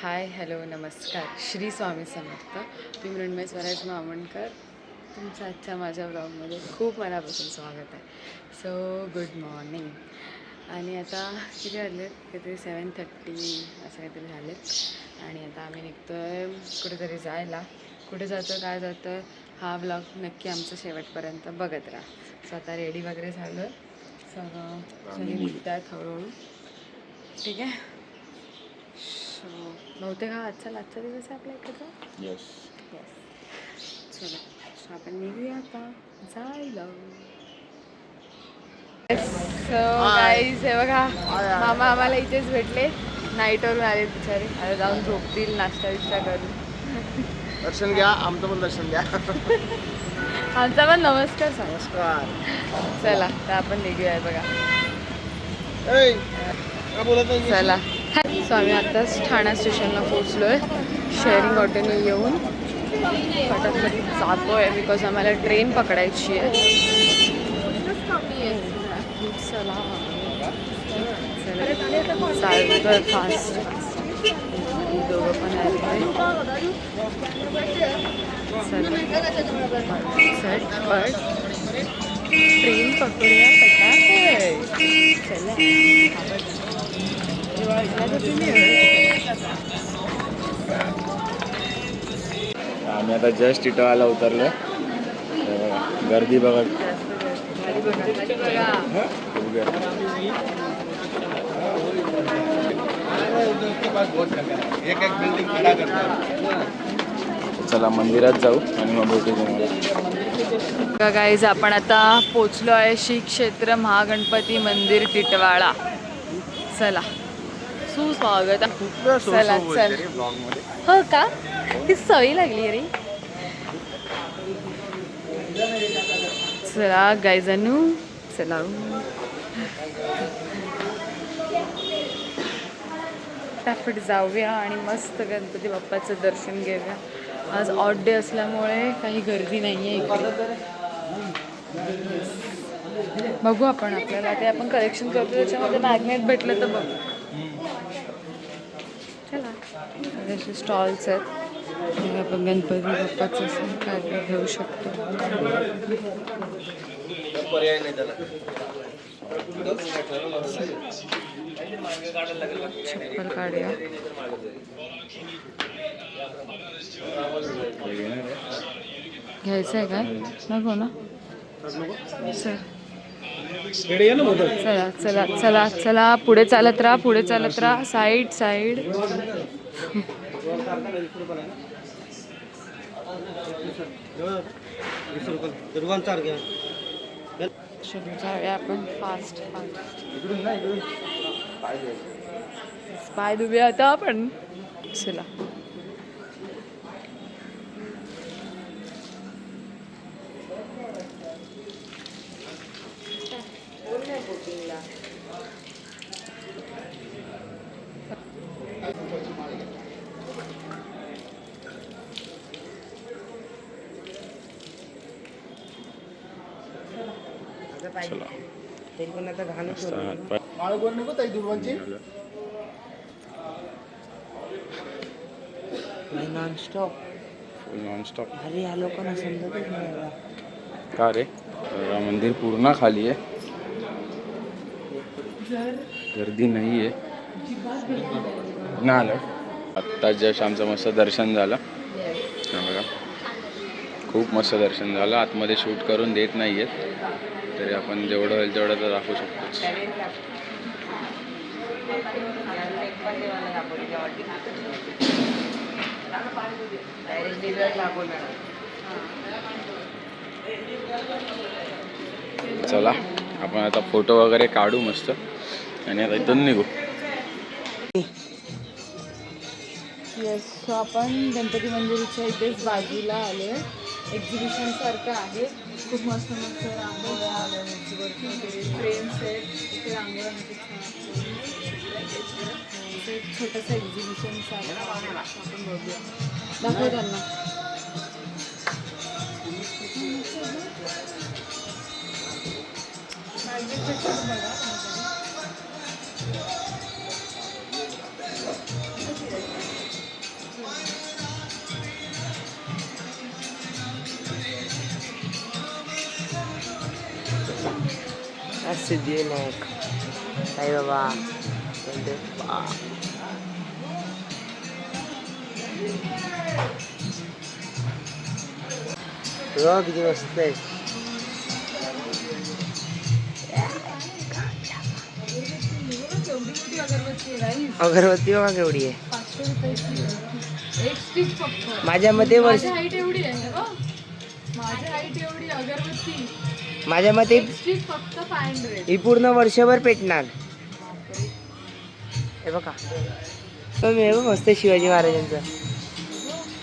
Hi hello नमस्कार श्री स्वामी समर्थ. मी मृण्मय स्वराज मामणकर. तुमचं आजच्या माझ्या ब्लॉगमध्ये खूप मनापासून स्वागत आहे. So good morning. आणि आता किती वाजले? काहीतरी 7:30 असं काहीतरी झालेत. आणि आता आम्ही निघतो आहे कुठेतरी जायला. कुठे जातो काय जातं हा ब्लॉग नक्की आमचं शेवटपर्यंत बघत राहा. सो आता रेडी वगैरे झालं सगळं निघतात हळूहळू. ठीक आहे. बहुतेक हा आजचा दिवस आहे आपल्या इकडचा. येस. चला आपण निघूया आता जायला. गाईज हे बघा मामा आम्हाला इथेच भेटले. नाईटवरून आले बिचारे. आता जाऊन झोपतील नाश्ता विष्टा करून. दर्शन घ्या आमचं पण दर्शन घ्या. आमचा पण नमस्कार सांग. नमस्कार. चला तर आपण निघूया बघा. चला सो आम्ही आत्ताच ठाणा स्टेशनला पोचलो आहे. शेअरिंग ऑटोने येऊन फटाफट जातो आहे बिकॉज आम्हाला ट्रेन पकडायची आहे. चला चालतोय फास्ट. दोघं पण आले. चल ट्रेन पकडूया पटापट. चला आम्ही आता जस्ट इटोला उतरलो. गर्दी बघा. चला मंदिरात जाऊ आणि मग भेटू तुम्हाला. गाईज आपण आता पोचलो आहे श्री क्षेत्र महागणपती मंदिर टिटवाळा. चला सुस्वागत. चला चल. हो का ती सवय लागली रे. चला गाईजानू चला. फटाफट जाऊया आणि मस्त गणपती बाप्पाचं दर्शन घेऊया. आज ऑड डे असल्यामुळे काही गर्दी नाही आहे इकडे. बघू आपण आपल्याला ते आपण कलेक्शन करतो त्याच्यामध्ये मॅग्नेट भेटलं तर बघू. चला असे स्टॉल्स आहेत. आपण गणपती बाप्पाचं असं काय काय घेऊ शकतो. पर्याय नाही त्याला. चप्पल काढूया. घ्यायचं आहे काय नको ना सर. चला चला चला चला पुढे चालत राहा पुढे चालत राहा. Side side. जाऊया आपण फास्ट पाय दुबे आता आपण. चला तरी पण आता घालून नको ताई दुर्वांची. नॉनस्टॉप. अरे या लोकांना समजतच नाही का रे. मंदिर पूर्ण खाली आहे. गर्दी नाही आहे ना. आलं आत्ता जस्ट आमचं मस्त दर्शन झालं. बघा खूप मस्त दर्शन झालं. आतमध्ये शूट करून देत नाही आहेत तरी आपण जेवढं होईल तेवढं तर दाखवू शकतोच. चला आपण आता फोटो वगैरे काढू मस्त आणि आता इथून निघू. येस सो आपण गणपती मंदिराच्या इथेच बाजूला आलो आहे. एक्झिबिशन सारखं आहे. खूप मस्त मस्त रांगोळ्या फ्रेम्स आहेत. इथे रांगोळ्या एक छोटंसं एक्झिबिशन सारखं आपण बघूया. दाखव त्यांना. सिद्धिविनायक साईबाबा किती मस्त आहे. अगरबत्ती बघा केवढी आहे. माझ्या मते वर्ष माझ्या मते फक्त 500. ही पूर्ण वर्षभर पेटणार. हे बघा पण हे बघ मस्त आहे शिवाजी महाराजांचा,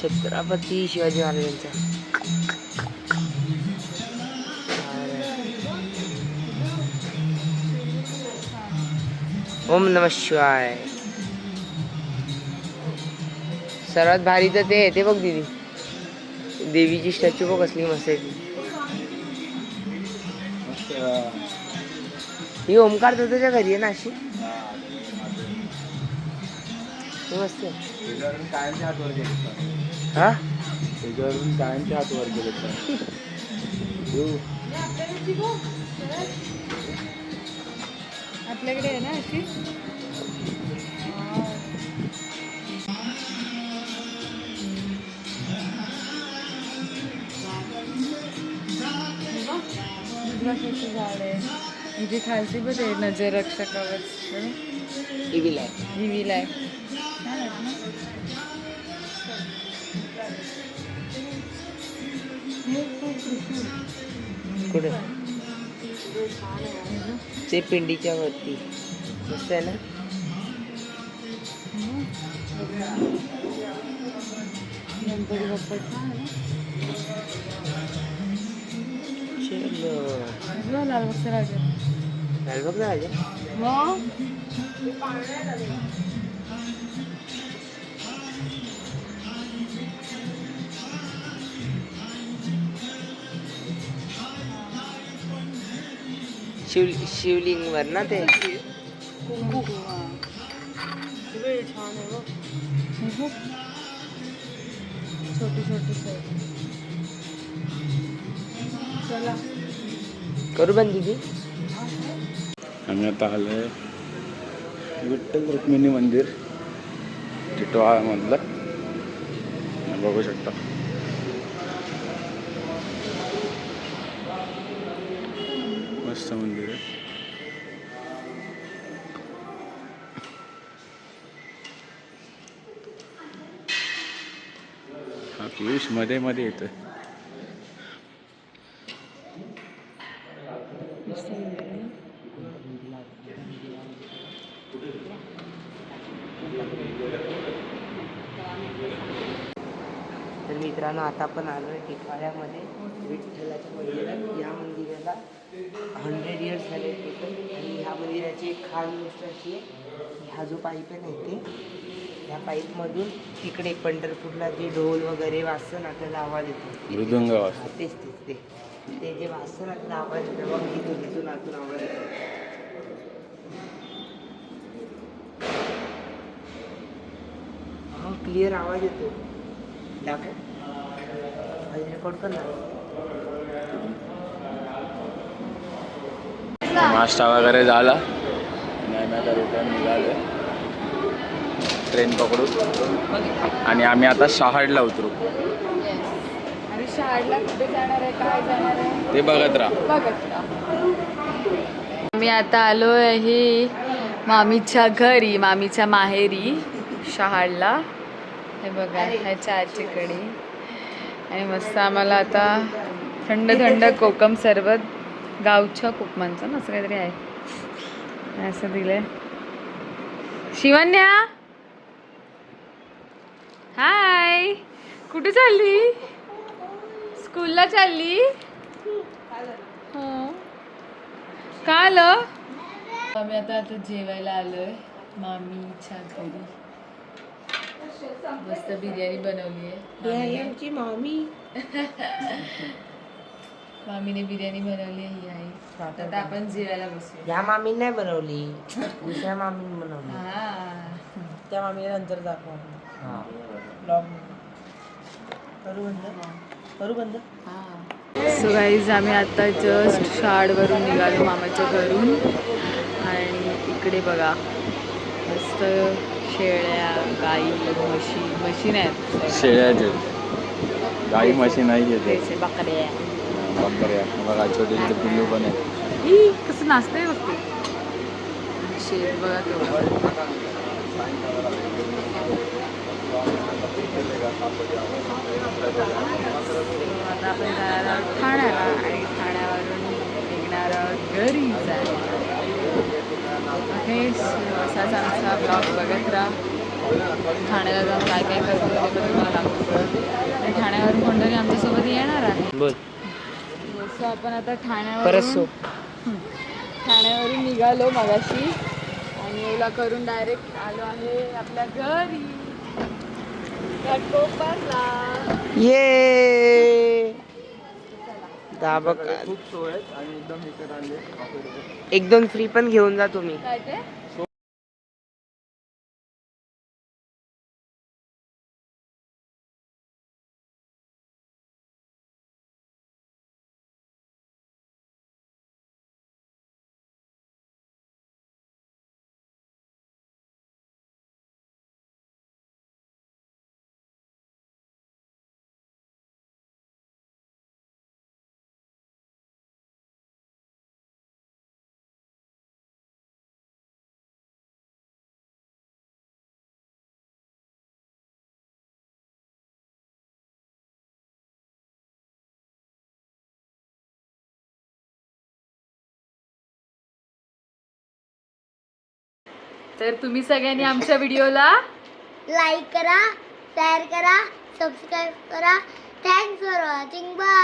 छत्रपती शिवाजी महाराजांचा. ओम नमः शिवाय. सर्वात भारी तर ते आहे, ते बघ दीदी, देवीची स्टॅच्यू बघ कसली मस्त आहे ती. ही ओमकार दादाच्या घरी आहे ना अशी. ही मस्त आहे. हा त्याच्यावरून कायमचे हात वर गेले. आपल्याकडे आहे ना अशी. दुधाचं झाड आहे. इथे खालची पण आहे नजर रक्षक कवच. ही विलाय. ही विल आहे. कुठे ते पिंडीच्या वरती मस्त आहे ना. गणपती बाप्पा चलो लालबागचा राजा. लालबाग राजा. मग शिवलिंग वर ना ते. छोटी छोटी चला करू बंद दीदी. आम्ही आता आलोय विठ्ठल रुक्मिणी मंदिर टिटवाळा मधलं. बघू शकता मस्त मंदिर आहे. हा पियुष मध्ये मध्ये येतोय. तर मित्रांनो आता आपण आलो आहे टिटवाळ्यामध्ये विठ्ठलाच्या मंदिरात. या मंदिराला 100 इयर्स झाले टोटल. आणि ह्या मंदिराची एक खास गोष्ट अशी आहे, हा जो पाईप आहे ना इथे, ह्या पाईपमधून तिकडे पंढरपूरला जे ढोल वगैरे वाजतं ना त्याला आवाज येतो. मृदुंग वाजतो. तेच तेच ते जे वाजतं ना त्याला आवाज येतो. मग इथून आतून आवाज येतो. क्लिअर आवाज येतो. रेकॉर्ड कर ना. नाश्ता वगैरे झाला आणि आम्ही आता रिटर्न निघालो ट्रेन पकडू आणि आम्ही आता शहाडला उतरू. आणि शहाडला कुठे जाणार आहे, काय जाणार आहे ते बघत राहा. मी आता आलो आहे मामीच्या घरी, मामीच्या माहेरी शहाडला. हे बघा ह्याच्या आजची कडी. आणि मस्त आम्हाला आता थंड थंड कोकम सरबत, गावच्या कोकमांचं ना असं काहीतरी आहे, असं दिलंय. शिवन्या हाय, कुठे चालली? स्कूलला चालली? हो. का आलं? आम्ही आता जेवायला आलोय मामीच्या घरी. मस्त बिर्याणी बनवली आहे आमची मामी. मामीने बिर्याणी बनवली आहे. ही आहे. आता आपण जेवायला बसू. ह्या मामीने नाही बनवली, दुसऱ्या मामीने बनवली. त्या मामीने नंतर दाखवा ब्लॉग. करू बंद. करू बंद. सो गाईज आम्ही आता जस्ट शाळेवरून निघालो मामाच्या घरून आणि इकडे बघा मस्त शेळ्या गाई म्हशी नाहीत शेळ्याचे गाई म्हशी नाही घेते तेच आहे, बकऱ्या बकऱ्या बघा छोटे छोटे पिल्लू पण आहेत. ही कसं नाचतंय बघ ते शेत बघा तेवढं. आता आपण जाणार आहोत ठाण्याला आणि ठाण्यावरून निघणार आहोत घरी जायला. ओके असाच आमचा ब्लॉग बघत राहा. ठाण्याला जाऊन काय काय करतो ते पण तुम्हाला दाखवतो आणि ठाण्यावरून कोणतरी आमच्यासोबत येणार आहे. बोल सो आपण आता परत सो ठाण्यावरून निघालो मगाशी आणि ओला करून डायरेक्ट आलो आहे आपल्या घरी घाटकोपरला. ये दाबक खूप सोय आहेत आणि एकदम हे आणले. एक दोन फ्री पण घेऊन जा तुम्ही. काय ते तर तुम्ही सगळ्यांनी आमच्या व्हिडिओला लाईक करा, शेअर करा, सबस्क्राईब करा. Thanks for watching. बाय.